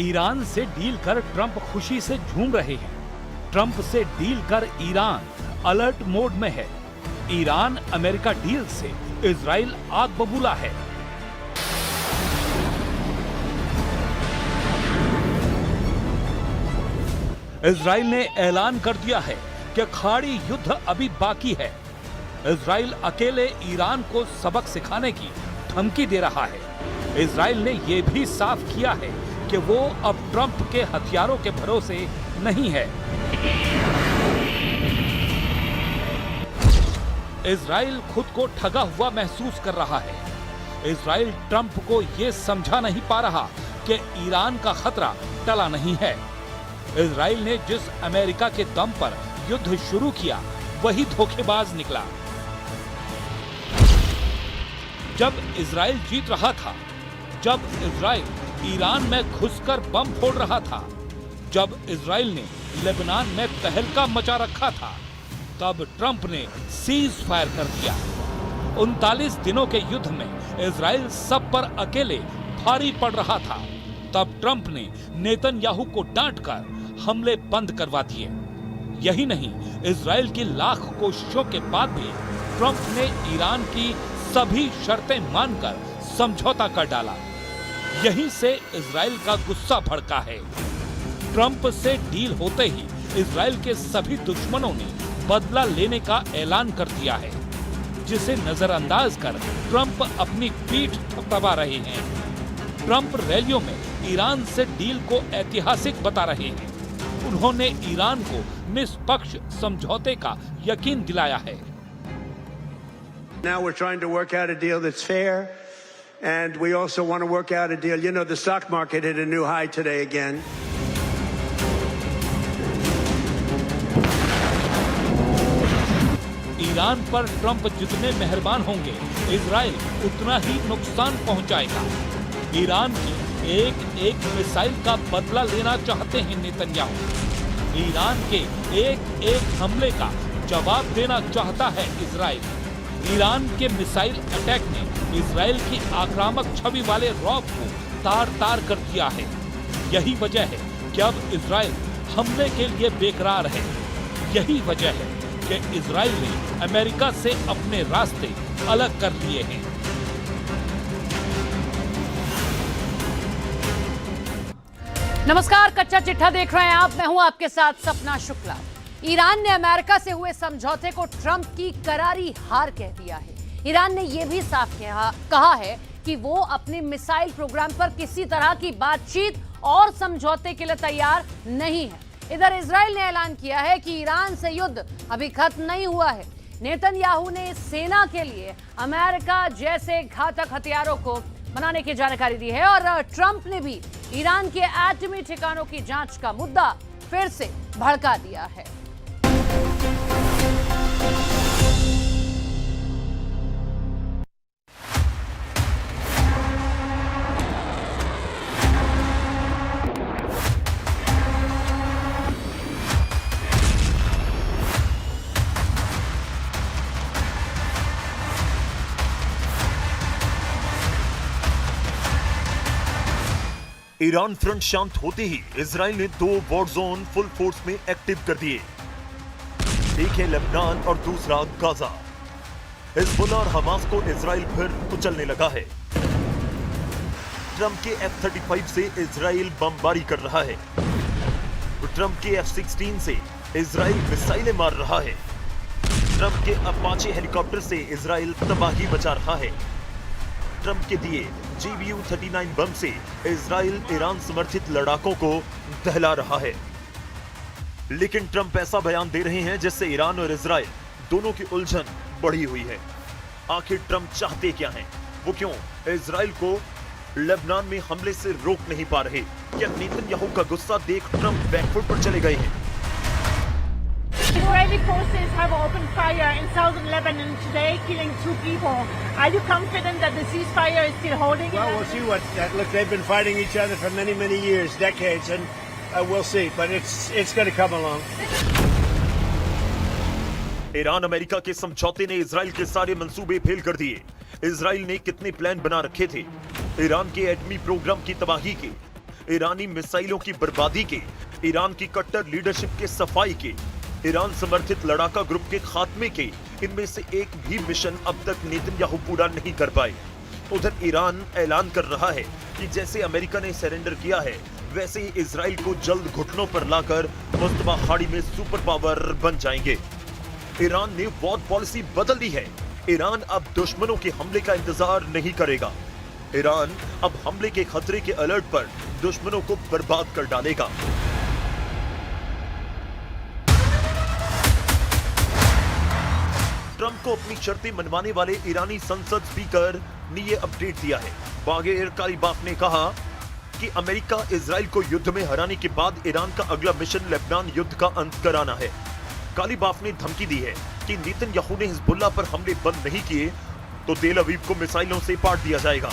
Iran से deal कर Trump खुशी से झूम रहे हैं। ट्रंप से डील कर ईरान अलर्ट मोड में है। ईरान अमेरिका डील से इजराइल आग बबूला है। इजराइल ने ऐलान कर दिया है कि खाड़ी युद्ध अभी बाकी है। इजराइल अकेले ईरान को सबक सिखाने की धमकी दे रहा है। इजराइल ने यह भी साफ किया है कि वो अब ट्रंप के हथियारों के भरोसे नहीं है। इजराइल खुद को ठगा हुआ महसूस कर रहा है। इजराइल ट्रंप को यह समझा नहीं पा रहा कि ईरान का खतरा टला नहीं है। इजराइल ने जिस अमेरिका के दम पर युद्ध शुरू किया वही धोखेबाज निकला। जब इजराइल जीत रहा था, जब इजराइल ईरान में घुसकर बम फोड़ रहा था, जब इजराइल ने लेबनान में तहलका मचा रखा था, तब ट्रंप ने सीज फायर कर दिया। 39 दिनों के युद्ध में इजराइल सब पर अकेले भारी पड़ रहा था। तब ट्रंप ने नेतन्याहू को डांटकर हमले बंद करवा दिए। यही नहीं, इजराइल की लाख कोशिशों के बाद भी ट्रंप ने ईरान की सभी शर्तें मानकर समझौता कर डाला। यहीं से इजराइल का गुस्सा भड़का है। ट्रंप से डील होते ही इजराइल के सभी दुश्मनों ने बदला लेने का ऐलान कर दिया है, जिसे नजरअंदाज कर ट्रंप अपनी पीठ थपथपा रहे हैं। ट्रंप रैलियों में ईरान से डील को ऐतिहासिक बता रहे हैं। उन्होंने ईरान को निष्पक्ष समझौते का यकीन दिलाया है। Now we're trying to work out a deal that's fair, and we also want to work out a deal. You know, the stock market hit a new high today again. Iran पर Trump जितने मेहरबान होंगे, Israel उतना ही नुकसान पहुंचाएगा। Iran की एक missile का बदला लेना चाहते हैं नेतन्याहू। ईरान के एक हमले का जवाब देना चाहता है इजराइल। ईरान के मिसाइल अटैक ने इजराइल की आक्रामक छवि वाले रौब को तार-तार कर दिया है। यही वजह है कि अब इजराइल हमले के लिए बेकरार है। यही वजह है कि इजराइल ने अमेरिका से अपने रास्ते अलग कर लिए हैं। नमस्कार, कच्चा चिट्ठा देख रहे हैं आप। मैं हूं आपके साथ सपना शुक्ला। ईरान ने अमेरिका से हुए समझौते को ट्रंप की करारी हार कह दिया है। ईरान ने यह भी साफ कहा है कि वो अपने मिसाइल प्रोग्राम पर किसी तरह की बातचीत और समझौते के लिए तैयार नहीं है। इधर इजराइल ने ऐलान किया है कि ईरान से युद्ध अभी खत्म नहीं हुआ है। नेतन्याहू ने सेना के लिए अमेरिका जैसे घातक हथियारों को बनाने की जानकारी दी है और ट्रंप ने भी ईरान के एटमी ठिकानों की जांच का मुद्दा फिर से भड़का दिया है। ईरान फ्रंट शांत होते ही इजराइल ने 2 वॉर जोन फुल फोर्स में एक्टिव कर दिए। एक है लेबनान और दूसरा गाजा। हिजबुल्लाह और हमास को इजराइल फिर कुचलने लगा है। ट्रंप के F-35 से इजराइल बमबारी कर रहा है। ट्रंप के F-16 से इजराइल मिसाइलें मार रहा है। ट्रंप के अपाचे हेलीकॉप्टर से इजराइल तबाही मचा रहा है। ट्रंप के दिए GBU-39 बम से इजराइल ईरान समर्थित लड़ाकों को दहला रहा है। लेकिन ट्रंप ऐसा बयान दे रहे हैं जिससे ईरान और इजराइल दोनों की उलझन बढ़ी हुई है। आखिर ट्रंप चाहते क्या हैं? वो क्यों इजराइल को लेबनान में हमले से रोक नहीं पा रहे? क्या नेतन्याहू का गुस्सा देख ट्रंप बैकफुट पर चले गए हैं? Israeli forces have opened fire in southern Lebanon today, killing 2 people. Are you confident that the ceasefire is still holding? Well, we'll see what that. Look, they've been fighting each other for many, many years, decades, and we'll see. But it's going to come along. Iran America के समझौते ने Israel के सारे मंसूबे fail कर दिए। Israel ने कितने प्लान बना रखे थे ईरान के एटमी प्रोग्राम की तबाही के, ईरानी मिसाइलों की बर्बादी के, ईरान की कट्टर लीडरशिप के सफाई के, ईरान समर्थित लड़ाका ग्रुप के खात्मे के, इनमें से एक भी मिशन अब तक नेतन्याहू पूरा नहीं कर पाए। उधर ईरान ऐलान कर रहा है कि जैसे अमेरिका ने सरेंडर किया है, वैसे ही इजराइल को जल्द घुटनों पर लाकर मुस्तफा खाड़ी में सुपर पावर बन जाएंगे। ईरान ने वॉर पॉलिसी बदल दी है। ईरान अब दुश्मनों के हमले का इंतजार नहीं करेगा। ईरान अब हमले के खतरे के अलर्ट पर दुश्मनों को बर्बाद कर डालेगा। ट्रंप को अपनी शर्तें मनवाने वाले ईरानी संसद स्पीकर ने यह अपडेट दिया है। बागेर कालीबाफ ने कहा कि अमेरिका इजराइल को युद्ध में हराने के बाद ईरान का अगला मिशन लेबनान युद्ध का अंत कराना है। कालीबाफ ने धमकी दी है कि नेतन्याहू ने हिजबुल्लाह पर हमले बंद नहीं किए तो तेल अवीव को मिसाइलों से पाट दिया जाएगा।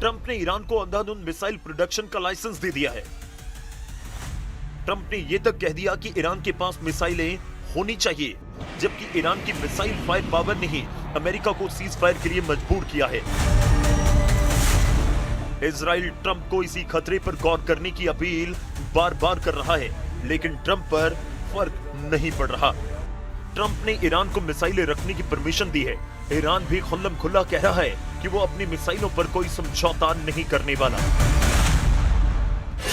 ट्रंप ने ईरान को अंधाधुंध मिसाइल प्रोडक्शन का लाइसेंस दे दिया है। ट्रंप ने यह तक कह दिया कि ईरान के पास मिसाइलें होनी चाहिए, जबकि ईरान की मिसाइल फायर पावर ने ही अमेरिका को सीज फायर के लिए मजबूर किया है। इजराइल ट्रंप को इसी खतरे पर गौर करने की अपील बार-बार कर रहा है, लेकिन ट्रंप पर फर्क नहीं पड़ रहा। ट्रंप ने ईरान को मिसाइलें रखने की परमिशन दी है। ईरान भी खुल्लम खुल्ला कह रहा है कि वो अपनी मिसाइलों पर कोई समझौता नहीं करने वाला।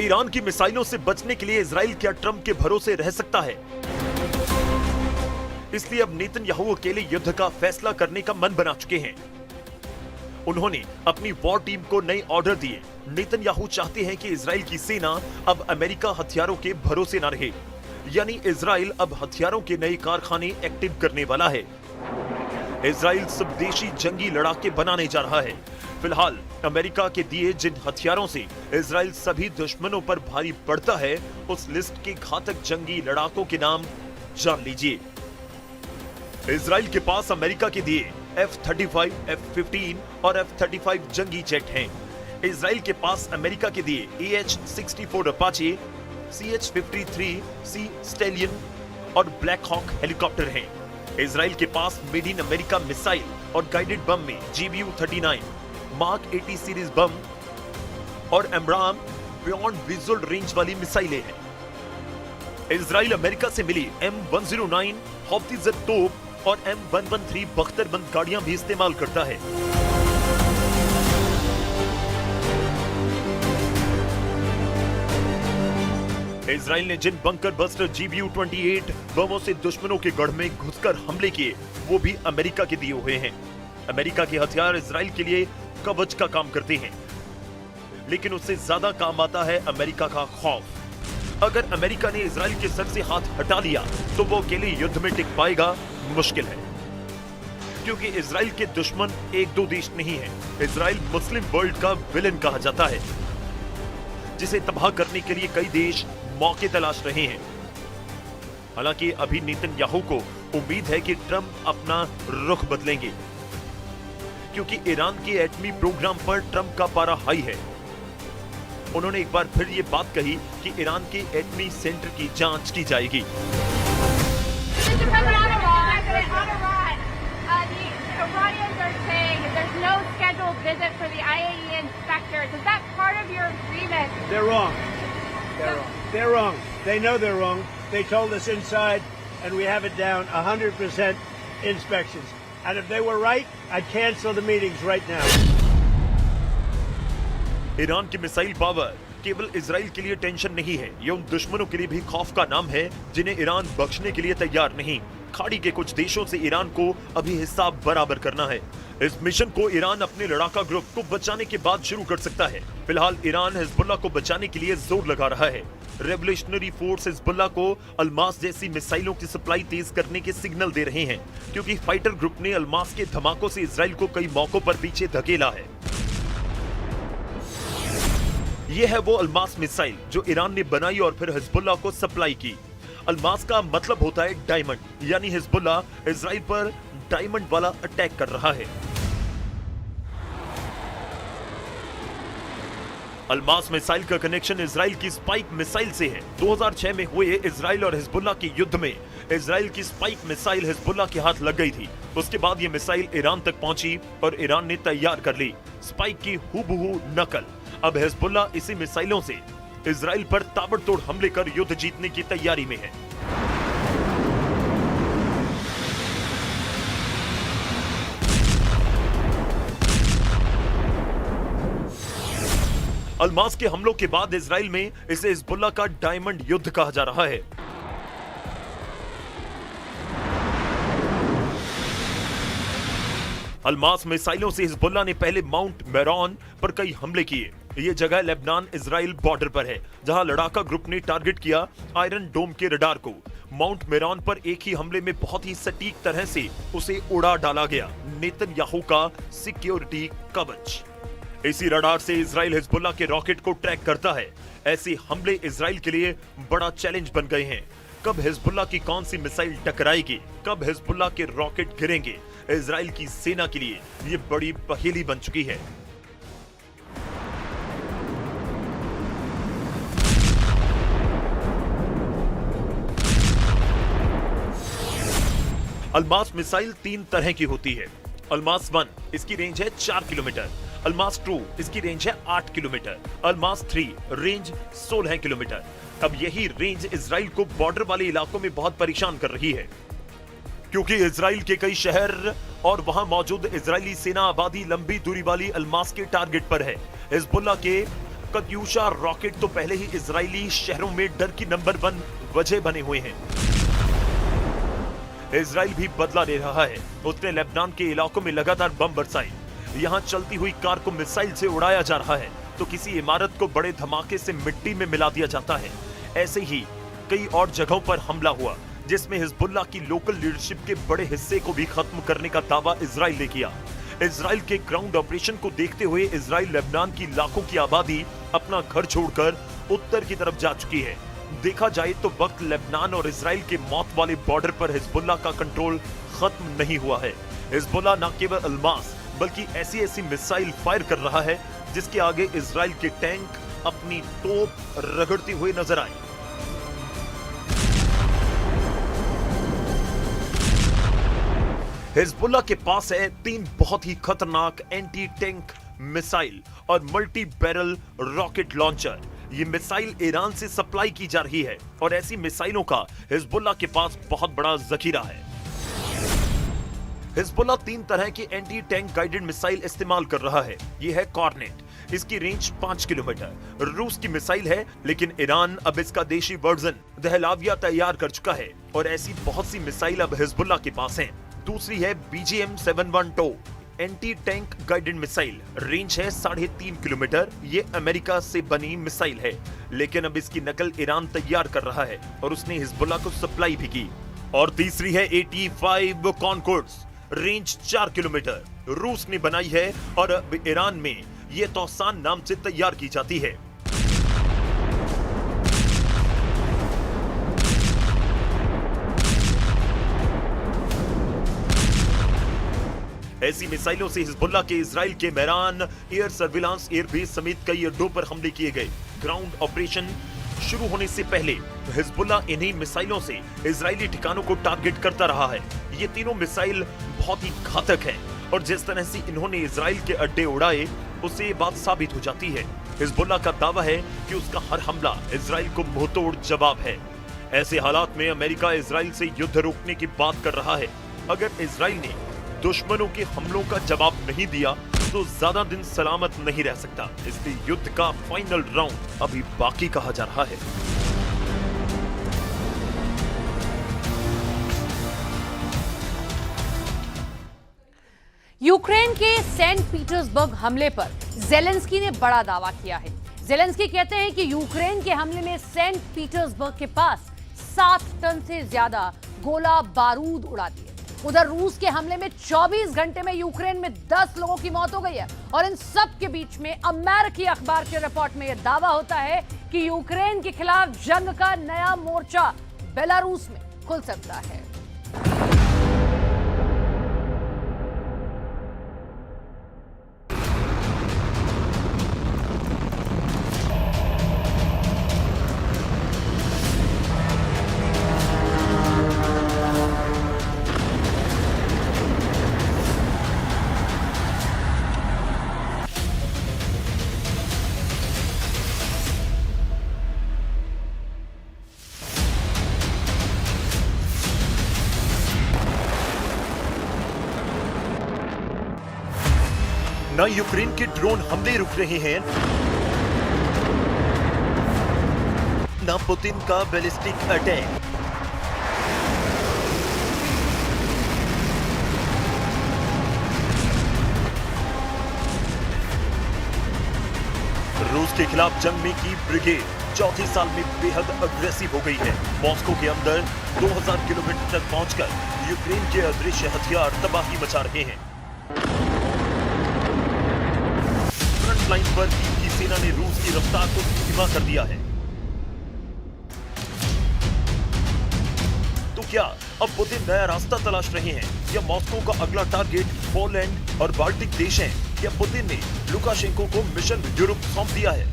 ईरान की मिसाइलों से बचने के लिए इजराइल क्या ट्रंप के भरोसे रह सकता है? इसलिए अब नेतन्याहू अकेले युद्ध का फैसला करने का मन बना चुके हैं। उन्होंने अपनी वॉर टीम को नए ऑर्डर दिए। नेतन्याहू चाहते हैं कि इजराइल की सेना अब अमेरिका हथियारों के भरोसे न रहे, यानी इजराइल अब हथियारों के नए कारखाने एक्टिव करने वाला है। इजराइल स्वदेशी जंगी लड़ाके बनाने जा रहा है। फिलहाल अमेरिका के दिए जिन हथियारों से इजराइल सभी दुश्मनों पर भारी पड़ता है, उस लिस्ट के घातक जंगी लड़ाकों के नाम जान लीजिए। इजराइल के पास अमेरिका के दिए F-35, F-15 और F-35 जंगी जेट हैं। इजराइल के पास अमेरिका के दिए AH-64 अपाचे, CH-53C स्टेलियन और ब्लैक हॉक हेलीकॉप्टर हैं। इजराइल के पास मेड इन अमेरिका मिसाइल और गाइडेड बम में GBU-39, मार्क 80 सीरीज बम और एमराम बियॉन्ड विजुअल रेंज वाली मिसाइलें हैं। इजराइल अमेरिका से मिली M109 हॉप्टिजर तोप और M113 बख्तरबंद गाड़ियां भी इस्तेमाल करता है। इजराइल ने जिन बंकर बस्टर GBU-28 बमों से दुश्मनों के गढ़ में घुसकर हमले किए, वो भी अमेरिका के दिए हुए हैं। अमेरिका के हथियार इजराइल के लिए कवच का काम करते हैं, लेकिन उससे ज्यादा काम आता है अमेरिका का खौफ। अगर अमेरिका ने इजराइल के सर से हाथ हटा लिया तो वो अकेले युद्ध में टिक पाएगा मुश्किल है, क्योंकि इजराइल के दुश्मन एक दो देश नहीं है। इजराइल मुस्लिम वर्ल्ड का विलेन कहा जाता है, जिसे तबाह करने के लिए कई देश मौके तलाश रहे हैं। हालांकि अभी नेतन्याहू को उम्मीद है कि ट्रंप अपना रुख बदलेंगे, क्योंकि ईरान के एटमी प्रोग्राम पर ट्रंप का पारा हाई है। उन्होंने एक बार फिर ये बात कही कि ईरान के एटमी सेंटर की जांच की जाएगी। They're wrong. They're wrong. They know they're wrong. They told us inside, and we have it down 100% inspections. And if they were right, I'd cancel the meetings right now. Iran की missile power केवल Israel के लिए tension नहीं है, ये उन दुश्मनों के लिए भी खौफ का नाम है जिन्हें ईरान बख्शने के लिए तैयार नहीं। खाड़ी के कुछ देशों से ईरान को अभी हिसाब बराबर करना है। इस मिशन को ईरान अपने लड़ाका ग्रुप को बचाने के बाद शुरू कर सकता है। फिलहाल ईरान हिजबुल्लाह को बचाने के लिए जोर लगा रहा है। रेवोल्यूशनरी फोर्स हिजबुल्लाह को अल्मास जैसी मिसाइलों की सप्लाई तेज करने के सिग्नल दे रहे हैं, क्योंकि फाइटर ग्रुप ने अल्मास के धमाकों से इजराइल को कई मौकों पर पीछे धकेला है। यह है वो अल्मास मिसाइल जो ईरान ने बनाई और फिर हिजबुल्लाह को सप्लाई की। अल्मास का मतलब होता है डायमंड, यानी हिजबुल्लाह इजराइल पर डायमंड वाला अटैक कर रहा है। अल्मास मिसाइल का कनेक्शन इजराइल की स्पाइक मिसाइल से है। 2006 में हुए इजराइल और हिजबुल्लाह के युद्ध में इजराइल की स्पाइक मिसाइल हिजबुल्लाह के हाथ लग गई थी। उसके बाद यह मिसाइल ईरान तक पहुंची और ईरान ने तैयार कर ली स्पाइक की हूबहू नकल। अब हिजबुल्लाह इसी मिसाइलों से इजराइल पर ताबड़तोड़ हमले कर युद्ध जीतने की तैयारी में है। अल्मास के हमलों के बाद इजराइल में इसे हिजबुल्लाह का डायमंड युद्ध कहा जा रहा है। अल्मास मिसाइलों से हिजबुल्लाह ने पहले माउंट मेरॉन पर कई हमले किए। ये जगह लेबनान इजराइल बॉर्डर पर है, जहां लड़ाका ग्रुप ने टारगेट किया आयरन डोम के रडार को। माउंट मेरॉन पर एक ही हमले में बहुत ही सटीक तरह से उसे उड़ा डाला गया, नेतन्याहू का सिक्योरिटी कवच। इसी रडार से इजराइल हिजबुल्लाह के रॉकेट को ट्रैक करता है। ऐसे हमले इजराइल के लिए बड़ा चैलेंज बन गए हैं। कब हिजबुल्लाह की कौन सी मिसाइल टकराएगी, कब हिजबुल्लाह के रॉकेट गिरेंगे, इजराइल की सेना के लिए ये बड़ी पहेली बन चुकी है। अल्मास मिसाइल 3 तरह की होती है। अल्मास 1 इसकी रेंज है 4 किलोमीटर, अल्मास 2 इसकी रेंज है 8 किलोमीटर, अल्मास 3 रेंज 16 किलोमीटर। अब यही रेंज इजराइल को बॉर्डर वाले इलाकों में बहुत परेशान कर रही है, क्योंकि इजराइल के कई शहर और वहां मौजूद इजरायली सेना आबादी लंबी दूरी वाली अल्मास के टारगेट पर है। हिजबुल्लाह के कत्यूशा रॉकेट तो पहले ही इजरायली शहरों में डर की नंबर 1 वजह बने हुए हैं। इजराइल भी बदला ले रहा है। उसने लेबनान के इलाकों में लगातार बम बरसाए। यहाँ चलती हुई कार को मिसाइल से उड़ाया जा रहा है, तो किसी इमारत को बड़े धमाके से मिट्टी में मिला दिया जाता है। ऐसे ही कई और जगहों पर हमला हुआ, जिसमें हिजबुल्लाह की लोकल लीडरशिप के बड़े हिस्से को भी खत्म करने का दावा इजराइल ने किया। इजराइल के ग्राउंड ऑपरेशन को देखते हुए इजराइल लेबनान की लाखों की आबादी अपना घर छोड़कर उत्तर की तरफ जा चुकी है। देखा जाए तो वक्त लेबनान और इजराइल के मौत वाले बॉर्डर पर हिजबुल्लाह का कंट्रोल खत्म नहीं हुआ है। हिजबुल्लाह न केवल अल्मास बल्कि ऐसी मिसाइल फायर कर रहा है जिसके आगे इजराइल के टैंक अपनी तोप रगड़ते हुए नजर आए। हिजबुल्लाह के पास है 3 बहुत ही खतरनाक एंटी टैंक मिसाइल और मल्टी बैरल रॉकेट लॉन्चर। ये मिसाइल ईरान से सप्लाई की जा रही है और ऐसी मिसाइलों का हिजबुल्लाह के पास बहुत बड़ा जखीरा है। हिजबुल्लाह 3 तरह की एंटी टैंक गाइडेड मिसाइल इस्तेमाल कर रहा है। ये है कॉर्नेट, इसकी रेंज 5 किलोमीटर। रूस की मिसाइल है, लेकिन ईरान अब इसका देशी वर्जन दहलाविया तैयार कर चुका है और ऐसी बहुत सी मिसाइल अब हिजबुल्लाह के पास हैं। दूसरी है BGM-712 anti tank guided missile, range है 3.5 किलोमीटर। ये अमेरिका से बनी मिसाइल है, लेकिन अब इसकी नकल ईरान तैयार कर रहा है और उसने हिजबुल्लाह को सप्लाई भी की। और तीसरी है AT-5 कॉनकॉर्ड्स, रेंज 4 किलोमीटर। रूस ने बनाई है और अब ईरान में ये तौसान नाम से तैयार की जाती है। ऐसी मिसाइलों से हिजबुल्लाह के इजराइल के मेरान एयर सर्विलांस एयरबेस समेत कई अड्डों पर हमले किए गए। ग्राउंड ऑपरेशन शुरू होने से पहले हिजबुल्लाह इन्हीं मिसाइलों से इजरायली ठिकानों को टारगेट करता रहा है। ये तीनों मिसाइल बहुत ही घातक है और जिस तरह से इन्होंने इजराइल के अड्डे उड़ाए, उससे ये बात साबित हो जाती है। हिजबुल्लाह का दावा है कि उसका हर हमला इजराइल को मुंहतोड़ जवाब है। ऐसे हालात में अमेरिका इजराइल से युद्ध रोकने की बात कर रहा है। अगर इजराइल ने दुश्मनों के हमलों का जवाब नहीं दिया तो ज्यादा दिन सलामत नहीं रह सकता। इसलिए युद्ध का फाइनल राउंड अभी बाकी कहा जा रहा है। यूक्रेन के सेंट पीटर्सबर्ग हमले पर जेलेंस्की ने बड़ा दावा किया है। जेलेंस्की कहते हैं कि यूक्रेन के हमले में सेंट पीटर्सबर्ग के पास 7 टन से ज्यादा गोला बारूद उड़ा दिए। उधर रूस के हमले में 24 घंटे में यूक्रेन में 10 लोगों की मौत हो गई है और इन सब के बीच में अमेरिकी अखबार के रिपोर्ट में यह दावा होता है कि यूक्रेन के खिलाफ जंग का नया मोर्चा बेलारूस में खुल सकता है। ना यूक्रेन के ड्रोन हमले रुक रहे हैं, ना पुतिन का बैलिस्टिक अटैक। रूस के खिलाफ जंग में की ब्रिगेड चौथे साल में बेहद अग्रेसिव हो गई है। मॉस्को के अंदर 2000 किलोमीटर तक पहुंचकर यूक्रेन के अदृश्य हथियार तबाही मचा रहे हैं। लाइन पर कीव की सेना ने रूस की रफ्तार को धीमा कर दिया है। तो क्या अब पुतिन नया रास्ता तलाश रहे हैं या मॉस्को का अगला टारगेट पोलैंड और बाल्टिक देश हैं? या पुतिन ने लुकाशेंको को मिशन यूरोप सौंप दिया है?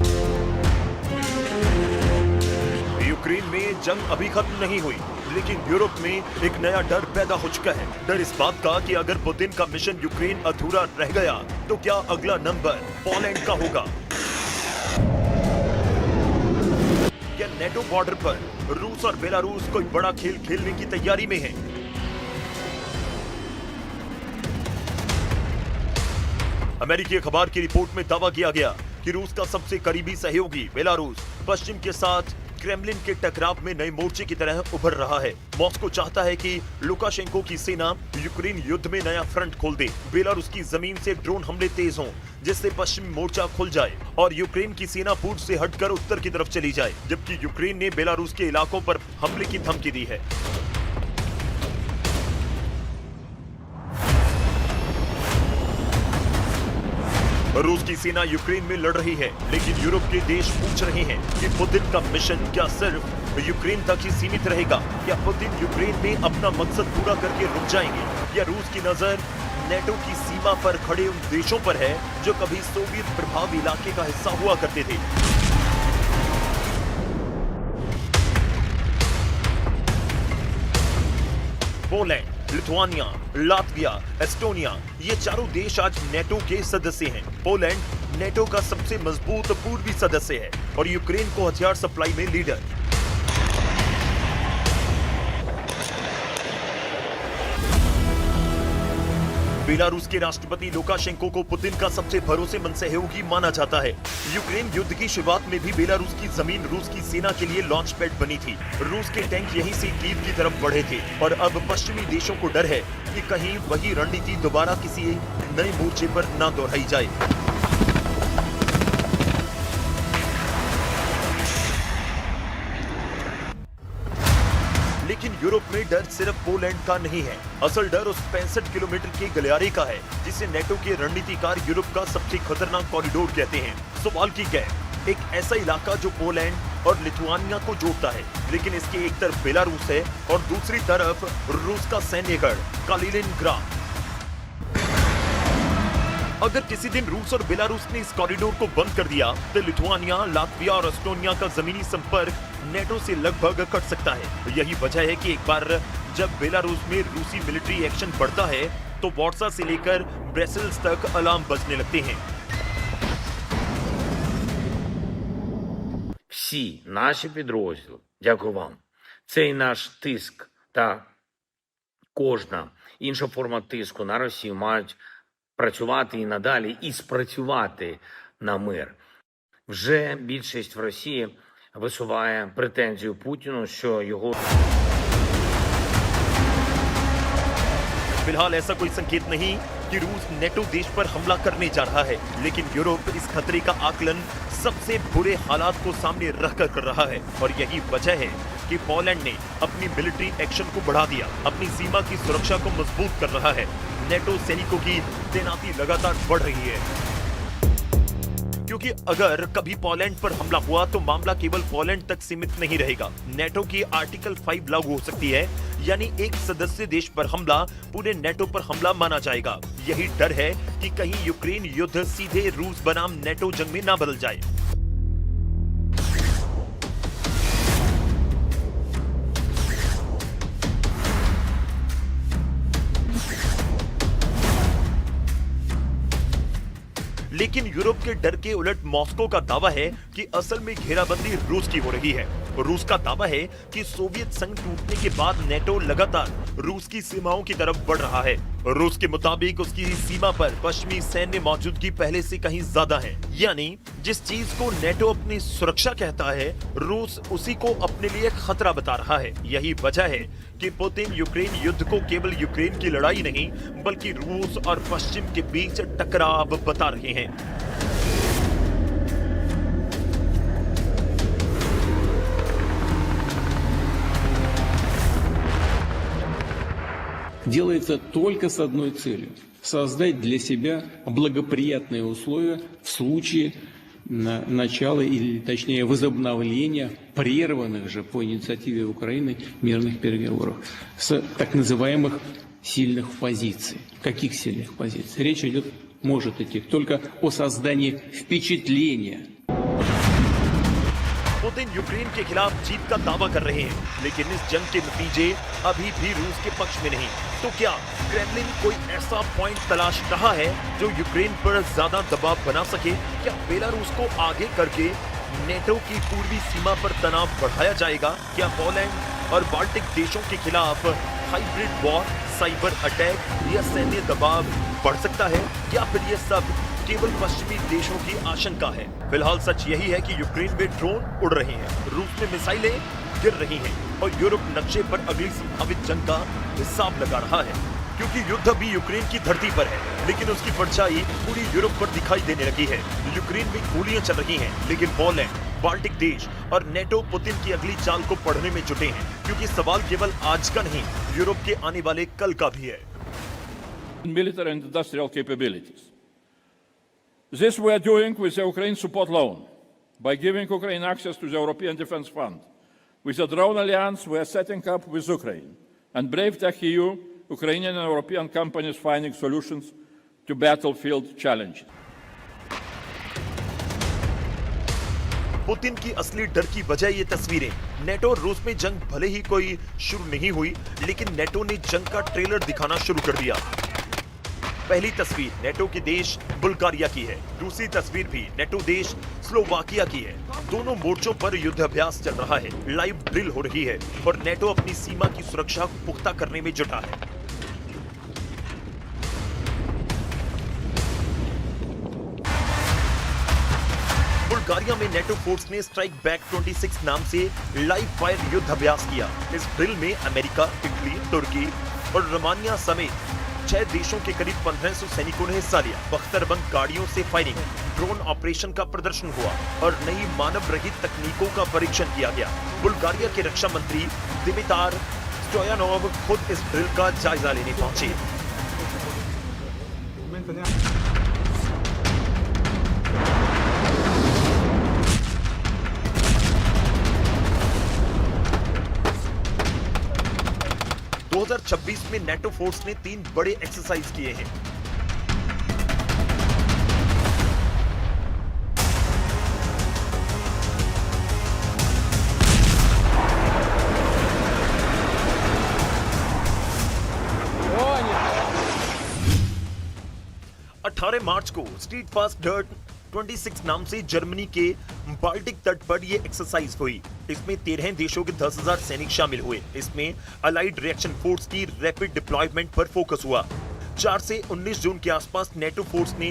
यूक्रेन में जंग अभी खत्म नहीं हुई, लेकिन यूरोप में एक नया डर पैदा हो चुका है। डर इस बात का कि अगर पुतिन का मिशन यूक्रेन अधूरा रह गया तो क्या अगला नंबर पोलैंड का होगा? क्या नेटो बॉर्डर पर रूस और बेलारूस कोई बड़ा खेल खेलने की तैयारी में है? अमेरिकी अखबार की रिपोर्ट में दावा किया गया कि रूस का सबसे करीबी सहयोगी बेलारूस पश्चिम के साथ क्रेमलिन के टकराव में नए मोर्चे की तरह उभर रहा है। मॉस्को चाहता है कि लुकाशेंको की सेना यूक्रेन युद्ध में नया फ्रंट खोल दे। बेलारूस की जमीन से ड्रोन हमले तेज हों, जिससे पश्चिमी मोर्चा खुल जाए और यूक्रेन की सेना पूर्व से हटकर उत्तर की तरफ चली जाए, जबकि यूक्रेन ने बेलारूस के इलाकों पर हमले की धमकी दी है। रूस की सेना यूक्रेन में लड़ रही है, लेकिन यूरोप के देश पूछ रहे हैं कि पुतिन का मिशन क्या सिर्फ यूक्रेन तक ही सीमित रहेगा या पुतिन यूक्रेन में अपना मकसद पूरा करके रुक जाएंगे? या रूस की नजर नेटो की सीमा पर खड़े उन देशों पर है जो कभी सोवियत प्रभाव इलाके का हिस्सा हुआ करते थे? पोलैंड, लिथुआनिया, लातविया, एस्टोनिया, ये चारों देश आज नेटो के सदस्य हैं। पोलैंड नेटो का सबसे मजबूत पूर्वी सदस्य है और यूक्रेन को हथियार सप्लाई में लीडर। बेलारूस के राष्ट्रपति लुकाशेंको को पुतिन का सबसे भरोसेमंद सहयोगी माना जाता है। यूक्रेन युद्ध की शुरुआत में भी बेलारूस की जमीन रूस की सेना के लिए लॉन्च पैड बनी थी। रूस के टैंक यहीं से कीव की तरफ बढ़े थे और अब पश्चिमी देशों को डर है कि कहीं वही रणनीति दोबारा किसी नए मोर्चे पर न दोहराई जाए। लेकिन यूरोप में डर सिर्फ पोलैंड का नहीं है। असल डर उस 65 किलोमीटर के गलियारे का है जिसे नेटो के रणनीतिकार यूरोप का सबसे खतरनाक कॉरिडोर कहते हैं। सवाल की क्या है, एक ऐसा इलाका जो पोलैंड और लिथुआनिया को जोड़ता है, लेकिन इसके एक तरफ बेलारूस है और दूसरी तरफ रूस का सैन्यगढ़ कालिनिनग्राड। अगर किसी दिन रूस और बेलारूस ने इस कॉरिडोर को बंद कर दिया तो लिथुआनिया, लातविया और एस्टोनिया का जमीनी संपर्क नेटो से लगभग कट सकता है। यही वजह है कि एक बार जब बेलारूस में रूसी मिलिट्री एक्शन बढ़ता है तो वॉर्सा से लेकर ब्रसेल्स तक अलार्म बजने लगते हैं। Всі наші підрозділи, дякую вам, цей наш тиск та кожна інша форма тиску на Росію мають працювати і надалі, і спрацювати на мир. Вже більшість в Росії висуває претензію Путіну, що його... फिलहाल ऐसा कोई संकेत नहीं कि कि रूस नेटो देश पर हमला करने जा रहा है, लेकिन यूरोप इस खतरे का आकलन सबसे बुरे हालात को सामने रखकर कर रहा है। और यही वजह है कि पोलैंड ने अपनी मिलिट्री एक्शन को बढ़ा दिया, अपनी सीमा की सुरक्षा को मजबूत कर रहा है। नेटो सैनिकों की तैनाती लगातार बढ़ रही है, क्योंकि अगर कभी पोलैंड पर हमला हुआ तो मामला केवल पोलैंड तक सीमित नहीं रहेगा। नेटो की आर्टिकल 5 लागू हो सकती है, यानी एक सदस्य देश पर हमला पूरे नेटो पर हमला माना जाएगा। यही डर है कि कहीं यूक्रेन युद्ध सीधे रूस बनाम नेटो जंग में ना बदल जाए। लेकिन यूरोप के डर के उलट मॉस्को का दावा है कि असल में घेराबंदी रूस की हो रही है। रूस का दावा है कि सोवियत संघ टूटने के बाद नेटो लगातार रूस की सीमाओं की तरफ बढ़ रहा है। रूस के मुताबिक उसकी सीमा पर पश्चिमी सैन्य मौजूदगी पहले से कहीं ज्यादा है, यानी जिस चीज को नेटो अपनी सुरक्षा कहता है, रूस उसी को अपने लिए खतरा बता रहा है। यही वजह है कि पुतिन यूक्रेन युद्ध को केवल यूक्रेन की लड़ाई नहीं, बल्कि रूस और पश्चिम के बीच टकराव बता रहे हैं। Делается только с одной целью – создать для себя благоприятные условия в случае начала или, точнее, возобновления прерванных же по инициативе Украины мирных переговоров с так называемых сильных позиций. Каких сильных позиций? Речь может идти только о создании впечатления. पुतिन यूक्रेन के खिलाफ जीत का दावा कर रहे हैं, लेकिन इस जंग के नतीजे अभी भी रूस के पक्ष में नहीं। तो क्या क्रेमलिन कोई ऐसा पॉइंट तलाश रहा है जो यूक्रेन पर ज्यादा दबाव बना सके? क्या बेलारूस को आगे करके नेटो की पूर्वी सीमा पर तनाव बढ़ाया जाएगा? क्या पोलैंड और बाल्टिक देशों के खिलाफ हाइब्रिड वॉर, साइबर अटैक या सैन्य दबाव बढ़ सकता है? या फिर ये सब केवल पश्चिमी देशों की आशंका है? फिलहाल सच यही है कि यूक्रेन में ड्रोन उड़ रहे हैं, रूस में मिसाइलें गिर रही हैं और यूरोप नक्शे पर अगली संभावित जंग का हिसाब लगा रहा है। क्योंकि युद्ध अभी यूक्रेन की धरती पर है, लेकिन उसकी परछाई पूरी यूरोप पर दिखाई देने लगी है। यूक्रेन में गोलियां चल रही हैं, लेकिन पोलैंड, बाल्टिक देश और नेटो पुतिन की अगली चाल को पढ़ने में जुटे हैं, क्योंकि सवाल केवल आज का नहीं, यूरोप के आने वाले कल का भी है। Military and industrial capabilities. This we are doing with the Ukraine support loan, by giving Ukraine access to the European Defence Fund. With the drone alliance we are setting up with Ukraine, and Brave Tech EU, Ukrainian and European companies finding solutions to battlefield challenges. Putin की असली डर की वजह ये तस्वीरें। NATO और रूस में जंग भले ही कोई शुरू नहीं हुई, लेकिन नेटो ने जंग का ट्रेलर दिखाना शुरू कर दिया। पहली तस्वीर नेटो के देश बुल्गारिया की है, दूसरी तस्वीर भी नेटो देश स्लोवाकिया की है। दोनों मोर्चों पर युद्ध अभ्यास चल रहा है, लाइव ड्रिल हो रही है और नेटो अपनी सीमा की सुरक्षा को पुख्ता करने में जुटा है। बुल्गारिया में नेटो फोर्स ने स्ट्राइक बैक 26 नाम से लाइव फायर युद्ध अभ्यास किया। इस ड्रिल में अमेरिका, इटली, तुर्की और रोमानिया समेत 6 देशों के करीब 1500 सैनिकों ने हिस्सा लिया। बख्तरबंद गाड़ियों से फायरिंग, ड्रोन ऑपरेशन का प्रदर्शन हुआ और नई मानव रहित तकनीकों का परीक्षण किया गया। बुल्गारिया के रक्षा मंत्री दिमितार स्टोयानोव खुद इस ड्रिल का जायजा लेने पहुंचे। दो 2026 में नेटो फोर्स ने 3 बड़े एक्सरसाइज किए हैं। मार्च को स्ट्रीट फास्ट डर्ट 26 नाम से जर्मनी के बाल्टिक तट पर यह एक्सरसाइज हुई। इसमें 13 देशों के 10,000 सैनिक शामिल हुए। इसमें अलाइड रिएक्शन फोर्स की रैपिड डिप्लॉयमेंट पर फोकस हुआ। 4 से 19 जून के आसपास नेटो फोर्स ने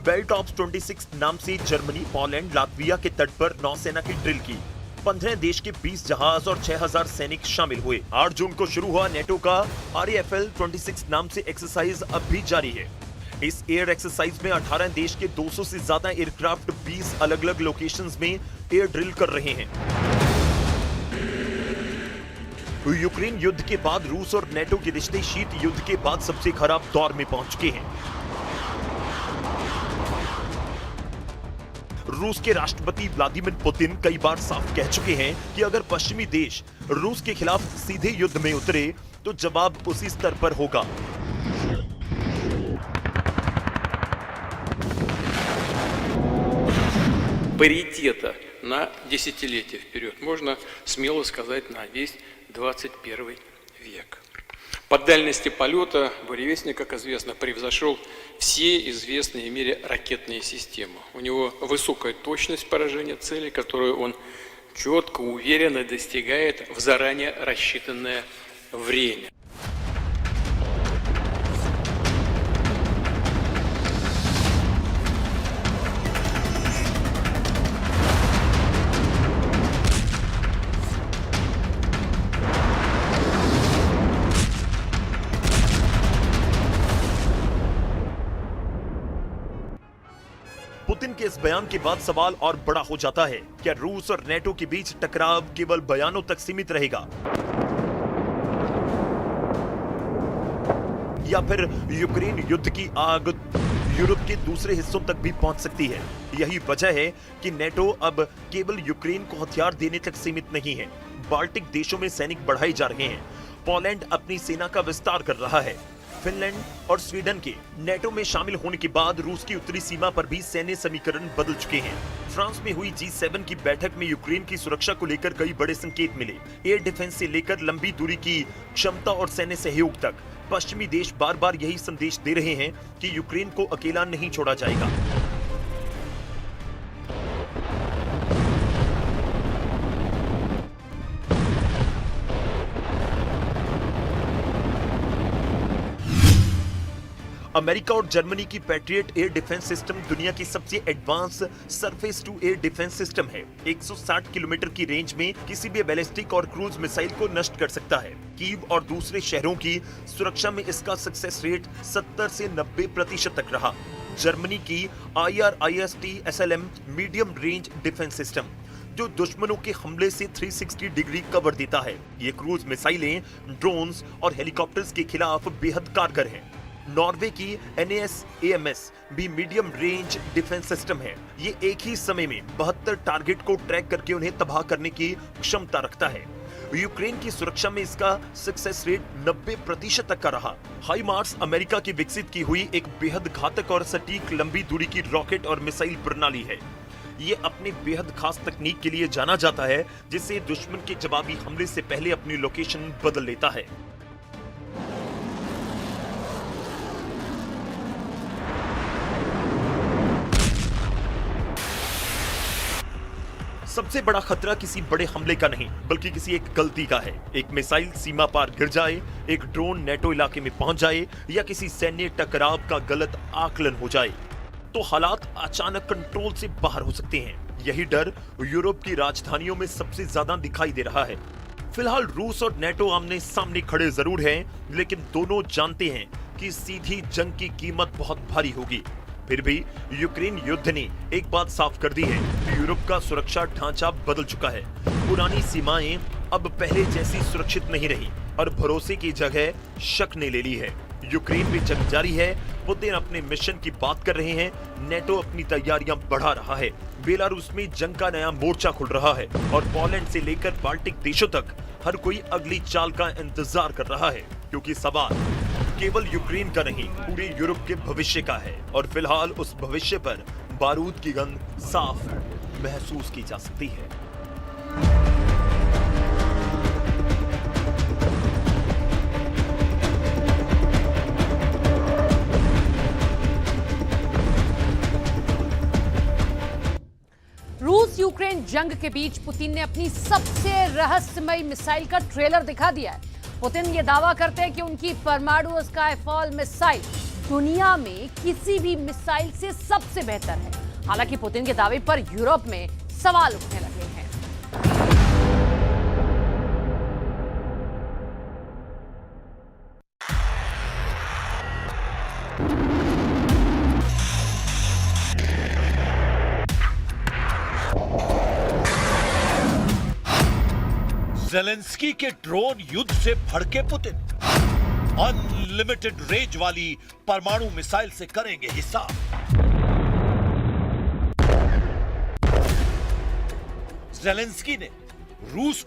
बेल्ट ऑफ 26 नाम से जर्मनी, पोलैंड, लातविया के तट पर नौसेना की ड्रिल की। 15 देश के 20 जहाज और 6,000 सैनिक शामिल हुए। 8 जून को शुरू हुआ नेटो का RAFL 26 नाम से एक्सरसाइज अब भी जारी है। इस एयर एक्सरसाइज में 18 देश के 200 से ज्यादा एयरक्राफ्ट 20 अलग-अलग लोकेशंस में एयर ड्रिल कर रहे हैं। यूक्रेन युद्ध के बाद रूस और नेटो के रिश्ते शीत युद्ध के बाद सबसे खराब दौर में पहुंच चुके हैं। रूस के राष्ट्रपति व्लादिमीर पुतिन कई बार साफ कह चुके हैं कि अगर पश्चिमी देश रूस के खिलाफ सीधे युद्ध में उतरे तो जवाब उसी स्तर पर होगा। Паритета на десятилетия вперед, можно смело сказать, на весь 21 век. По дальности полета буревестник, как известно, превзошел все известные в мире ракетные системы. У него высокая точность поражения цели, которую он четко, уверенно достигает в заранее рассчитанное время. पुतिन के इस बयान के बाद सवाल और बड़ा हो जाता है, क्या रूस और नेटो के बीच टकराव केवल बयानों तक सीमित रहेगा या फिर यूक्रेन युद्ध की आग यूरोप के दूसरे हिस्सों तक भी पहुंच सकती है। यही वजह है कि नेटो अब केवल यूक्रेन को हथियार देने तक सीमित नहीं है। बाल्टिक देशों में सैनिक बढ़ाए जा रहे हैं। पोलैंड अपनी सेना का विस्तार कर रहा है। फिनलैंड और स्वीडन के नेटो में शामिल होने के बाद रूस की उत्तरी सीमा पर भी सैन्य समीकरण बदल चुके हैं। फ्रांस में हुई G7 की बैठक में यूक्रेन की सुरक्षा को लेकर कई बड़े संकेत मिले। एयर डिफेंस से लेकर लंबी दूरी की क्षमता और सैन्य सहयोग तक पश्चिमी देश बार बार यही संदेश दे रहे हैं कि यूक्रेन को अकेला नहीं छोड़ा जाएगा। अमेरिका और जर्मनी की पैट्रियट एयर डिफेंस सिस्टम दुनिया की सबसे advance surface to air defence system है। 160 किलोमीटर की रेंज में किसी भी बैलिस्टिक और क्रूज मिसाइल को नष्ट कर सकता है। कीव और दूसरे शहरों की सुरक्षा में इसका सक्सेस रेट 70 से 90% तक रहा। जर्मनी की IRIS-T-SLM medium range defence system जो दुश्मनों के हमले से 360 डिग्री कवर देता है। ये क्रूज मिसाइलें, ड्रोन्स और हेलीकॉप्टर्स के खिलाफ बेहद कारगर हैं। नॉर्वे की NASAMS भी मीडियम रेंज डिफेंस सिस्टम है। ये एक ही समय में 72 टारगेट को ट्रैक करके उन्हें तबाह करने की क्षमता रखता है। यूक्रेन की सुरक्षा में इसका सक्सेस रेट 90% तक का रहा। हाइमार्स अमेरिका की विकसित की हुई एक बेहद घातक और सटीक लंबी दूरी की रॉकेट और मिसाइल प्रणाली है। ये अपने बेहद खास तकनीक के लिए जाना जाता है, जिससे दुश्मन के जवाबी हमले से पहले अपनी लोकेशन बदल लेता है। सबसे बड़ा खतरा किसी बड़े हमले का नहीं, बल्कि किसी एक गलती का है। एक मिसाइल सीमा पार गिर जाए, एक ड्रोन नेटो इलाके में पहुंच जाए या किसी सैन्य टकराव का गलत आकलन हो जाए तो हालात अचानक कंट्रोल से बाहर हो सकते हैं। यही डर यूरोप की राजधानियों में सबसे ज्यादा दिखाई दे रहा है। फिलहाल रूस और नेटो आमने सामने खड़े जरूर हैं, लेकिन दोनों जानते हैं कि सीधी जंग की कीमत बहुत भारी होगी। फिर भी यूक्रेन युद्ध ने एक बात साफ कर दी है कि यूरोप का सुरक्षा ढांचा बदल चुका है। पुरानी सीमाएं अब पहले जैसी सुरक्षित नहीं रही और भरोसे की जगह शक ने ले ली है। यूक्रेन में जंग जारी है। पुतिन अपने मिशन की बात कर रहे हैं। नेटो अपनी तैयारियां बढ़ा रहा है। बेलारूस में जंग का नया मोर्चा खुल रहा है और पोलैंड से लेकर बाल्टिक देशों तक हर कोई अगली चाल का इंतजार कर रहा है, क्योंकि सवाल केवल यूक्रेन का नहीं, पूरे यूरोप के भविष्य का है। और फिलहाल उस भविष्य पर बारूद की गंध साफ महसूस की जा सकती है। रूस यूक्रेन जंग के बीच पुतिन ने अपनी सबसे रहस्यमयी मिसाइल का ट्रेलर दिखा दिया है। पुतिन ये दावा करते हैं कि उनकी परमाणु स्काईफॉल मिसाइल दुनिया में किसी भी मिसाइल से सबसे बेहतर है। हालांकि पुतिन के दावे पर यूरोप में सवाल उठने लगे हैं। ज़ेलेंस्की के ड्रोन युद्ध से भड़के पुतिन अनलिमिटेड रेंज वाली परमाणु मिसाइल से करेंगे हिसाब। ज़ेलेंस्की ने रूस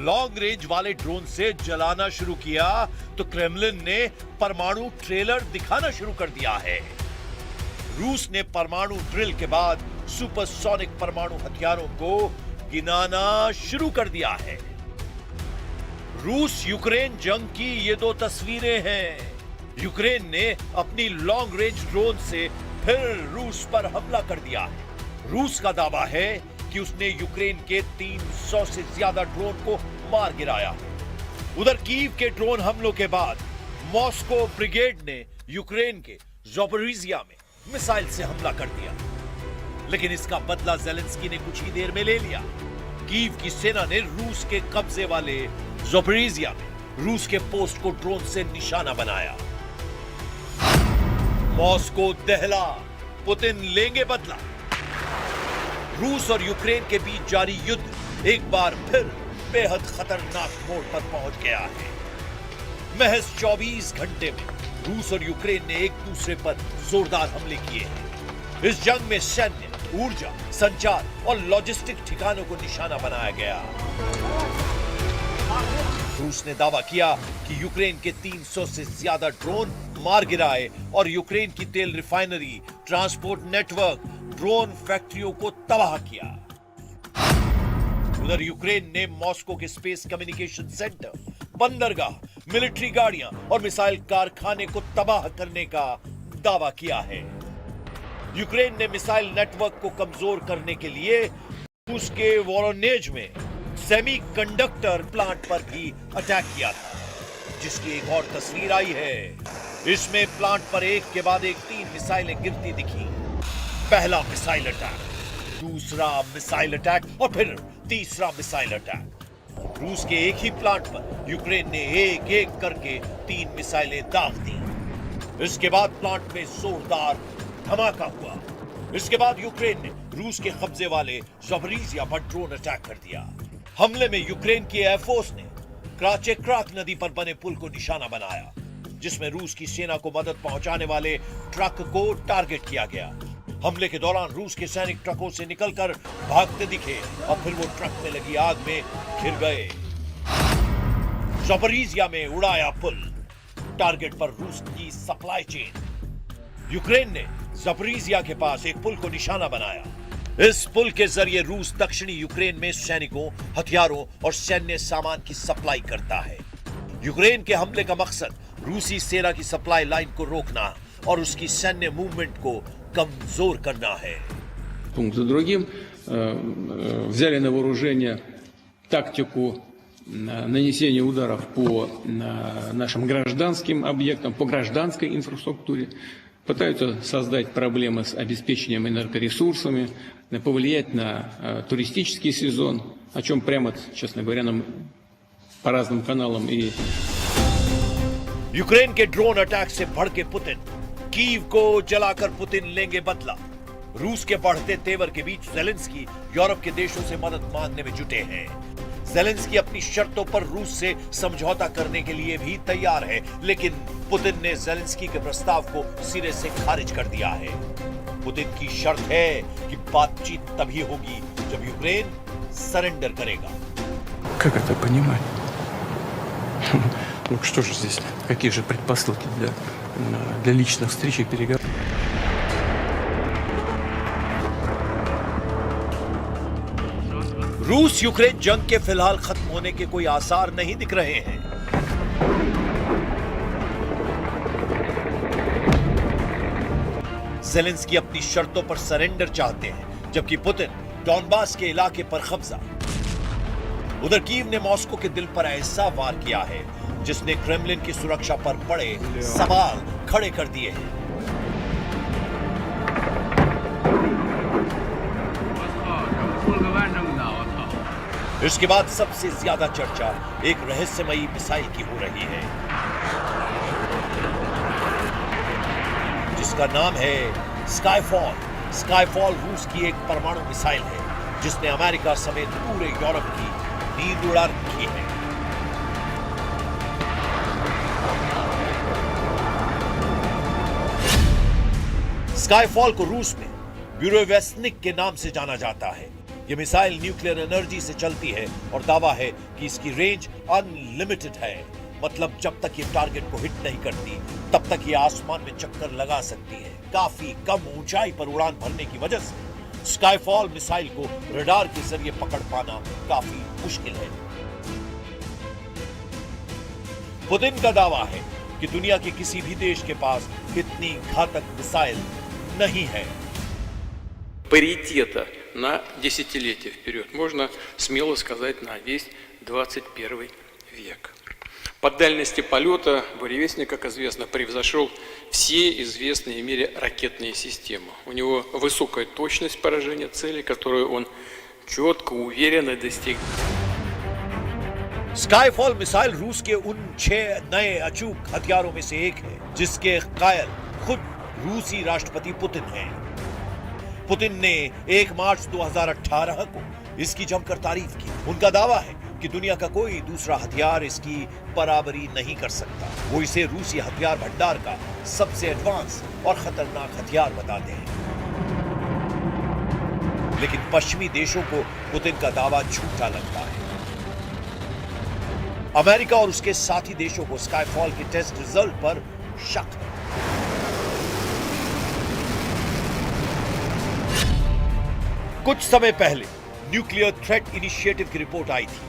लॉन्ग रेंज वाले ड्रोन से जलाना शुरू किया तो क्रेमलिन ने परमाणु ट्रेलर दिखाना शुरू कर दिया है। रूस ने परमाणु ड्रिल के बाद सुपरसोनिक परमाणु हथियारों को गिनाना शुरू कर दिया है। रूस यूक्रेन जंग की ये दो तस्वीरें हैं। यूक्रेन ने अपनी लॉन्ग रेंज ड्रोन से फिर रूस पर हमला कर दिया है। रूस का दावा है कि उसने यूक्रेन के 300 से ज्यादा ड्रोन को मार गिराया है। उधर कीव के ड्रोन हमलों के बाद मॉस्को ब्रिगेड ने यूक्रेन के ज़ापोरिज़िया में मिसाइल से हमला कर दिया, लेकिन इसका बदला ज़ेलेंस्की ने कुछ ही देर में ले लिया। कीव की सेना ने रूस के कब्जे वाले ज़ापोरिज़िया में रूस के पोस्ट को ड्रोन से निशाना बनाया। मॉस्को दहला, पुतिन लेंगे बदला। रूस और यूक्रेन के बीच जारी युद्ध एक बार फिर बेहद खतरनाक मोड़ पर पहुंच गया है। महज 24 घंटे में रूस और यूक्रेन ने एक दूसरे पर जोरदार हमले किए हैं। इस जंग में सैन्य, ऊर्जा, संचार और लॉजिस्टिक ठिकानों को निशाना बनाया गया। रूस ने दावा किया कि यूक्रेन के 300 से ज्यादा ड्रोन मार गिराए और यूक्रेन की तेल रिफाइनरी, ट्रांसपोर्ट नेटवर्क, ड्रोन फैक्ट्रियों को तबाह किया। उधर यूक्रेन ने मॉस्को के स्पेस कम्युनिकेशन सेंटर, बंदरगाह, मिलिट्री गाड़ियां और मिसाइल कारखाने को तबाह करने का दावा किया है। यूक्रेन ने मिसाइल नेटवर्क को कमजोर करने के लिए रूस के वोरोनेज में सेमीकंडक्टर प्लांट पर भी अटैक किया था, जिसकी एक और तस्वीर आई है। इसमें प्लांट पर एक के बाद एक 3 मिसाइलें गिरती दिखी। पहला मिसाइल अटैक, दूसरा मिसाइल अटैक और फिर तीसरा मिसाइल अटैक। रूस के एक ही प्लांट पर यूक्रेन ने एक एक करके 3 मिसाइलें दाग दी। इसके बाद प्लांट में जोरदार धमाका हुआ। इसके बाद यूक्रेन ने रूस के कब्जे वाले ज़ापोरिज़िया पर ड्रोन अटैक कर दिया। हमले में यूक्रेन की एयरफोर्स ने क्राचेक्राक नदी पर बने पुल को निशाना बनाया, जिसमें रूस की सेना को मदद पहुंचाने वाले ट्रक को टारगेट किया गया। हमले के दौरान रूस के सैनिक ट्रकों से निकलकर भागते दिखे और फिर वो ट्रक में लगी आग में घिर गए। ज़ापोरिज़िया में उड़ाया पुल, टारगेट पर रूस की सप्लाई चेन। यूक्रेन ने ज़ापोरिज़िया के पास एक पुल को निशाना बनाया। इस पुल के जरिए रूस दक्षिणी यूक्रेन में सैनिकों, हथियारों और सैन्य सामान की सप्लाई करता है। यूक्रेन के हमले का मकसद रूसी सेना की सप्लाई लाइन को रोकना और उसकी सैन्य मूवमेंट को कमजोर करना है। Пункт за другим взяли на вооружение тактику нанесения ударов по нашим гражданским объектам, по гражданской инфраструктуре, пытаются создать проблемы с обеспечением энергоресурсами, повлиять на туристический сезон, о чем прямо, честно говоря, нам по разным каналам и... यूक्रेन के ड्रोन अटैक से भड़के पुतिन, कीव को जलाकर पुतिन लेंगे बदला। रूस के बढ़ते तेवर के बीच ज़ेलेंस्की यूरोप के देशों से मदद मांगने में जुटे हैं। ज़ेलेंस्की अपनी शर्तों पर रूस से समझौता करने के लिए भी तैयार है, लेकिन पुतिन ने ज़ेलेंस्की के प्रस्ताव को सिरे से खारिज कर दिया है। पुतिन की शर्त है कि बातचीत तभी होगी जब यूक्रेन सरेंडर करेगा। Как это понимать? Ну что же здесь, какие же предпосылки для личных встреч и переговоров? रूस यूक्रेन जंग के फिलहाल खत्म होने के कोई आसार नहीं दिख रहे हैं। ज़ेलेंस्की अपनी शर्तों पर सरेंडर चाहते हैं, जबकि पुतिन डॉनबास के इलाके पर कब्जा। उधर कीव ने मॉस्को के दिल पर ऐसा वार किया है जिसने क्रेमलिन की सुरक्षा पर बड़े सवाल खड़े कर दिए हैं। इसके बाद सबसे ज्यादा चर्चा एक रहस्यमयी मिसाइल की हो रही है, जिसका नाम है स्काईफॉल। स्काईफॉल रूस की एक परमाणु मिसाइल है जिसने अमेरिका समेत पूरे यूरोप की नींद उड़ा रखी है। स्काईफॉल को रूस में ब्यूरोवेस्निक के नाम से जाना जाता है। यह मिसाइल न्यूक्लियर एनर्जी से चलती है और दावा है कि इसकी रेंज अनलिमिटेड है। मतलब जब तक ये टारगेट को हिट नहीं करती तब तक ये आसमान में चक्कर लगा सकती है। काफी कम ऊंचाई पर उड़ान भरने की वजह से स्काईफॉल मिसाइल को रडार के जरिए पकड़ पाना काफी मुश्किल है। पुतिन का दावा है कि दुनिया के किसी भी देश के पास इतनी घातक मिसाइल नहीं है। Паритета на десятилетия вперед, можно смело сказать, на весь 21 век. По дальности полета буревестник, как известно, превзошел все известные в мире ракетные системы. У него высокая точность поражения цели, которую он четко, уверенно достиг. स्काईफॉल मिसाइल रूस के उन 6 नए अचूक हथियारों में से एक है जिसके कायल खुद रूसी राष्ट्रपति पुतिन हैं। पुतिन ने 1 मार्च 2018 को इसकी जमकर तारीफ की। उनका दावा है कि दुनिया का कोई दूसरा हथियार इसकी बराबरी नहीं कर सकता। वो इसे रूसी हथियार भंडार का सबसे एडवांस और खतरनाक हथियार बताते हैं। लेकिन पश्चिमी देशों को पुतिन का दावा झूठा लगता है। अमेरिका और उसके साथी देशों को स्काईफॉल के टेस्ट रिजल्ट पर शक है। कुछ समय पहले न्यूक्लियर थ्रेट इनिशिएटिव की रिपोर्ट आई थी।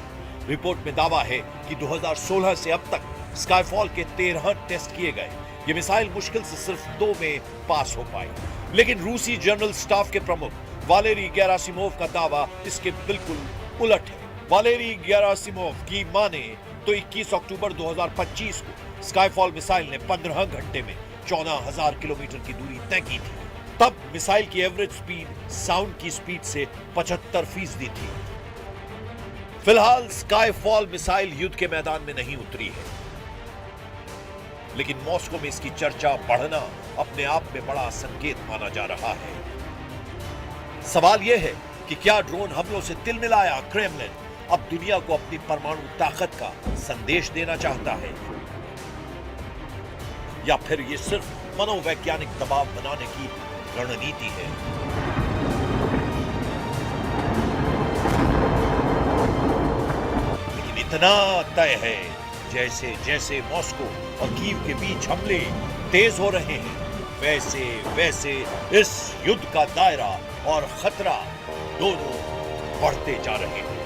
रिपोर्ट में दावा है कि 2016 से अब तक स्काईफॉल के 13 टेस्ट किए गए। ये मिसाइल मुश्किल से सिर्फ 2 में पास हो पाई। लेकिन रूसी जनरल स्टाफ के प्रमुख वालेरी गेरासिमोव का दावा इसके बिल्कुल उलट है। वालेरी गेरासिमोव की माने तो 21 अक्टूबर 2025 को स्काईफॉल मिसाइल ने 15 घंटे में 14,000 किलोमीटर की दूरी तय की थी। तब मिसाइल की एवरेज स्पीड साउंड की स्पीड से 75% थी। फिलहाल स्काईफॉल मिसाइल युद्ध के मैदान में नहीं उतरी है, लेकिन मॉस्को में इसकी चर्चा बढ़ना अपने आप में बड़ा संकेत माना जा रहा है। सवाल यह है कि क्या ड्रोन हमलों से तिलमिलाया क्रेमलिन अब दुनिया को अपनी परमाणु ताकत का संदेश देना चाहता है, या फिर यह सिर्फ मनोवैज्ञानिक दबाव बनाने की रणनीति है। लेकिन इतना तय है, जैसे जैसे मॉस्को और कीव के बीच हमले तेज हो रहे हैं, वैसे वैसे इस युद्ध का दायरा और खतरा दोनों बढ़ते जा रहे हैं।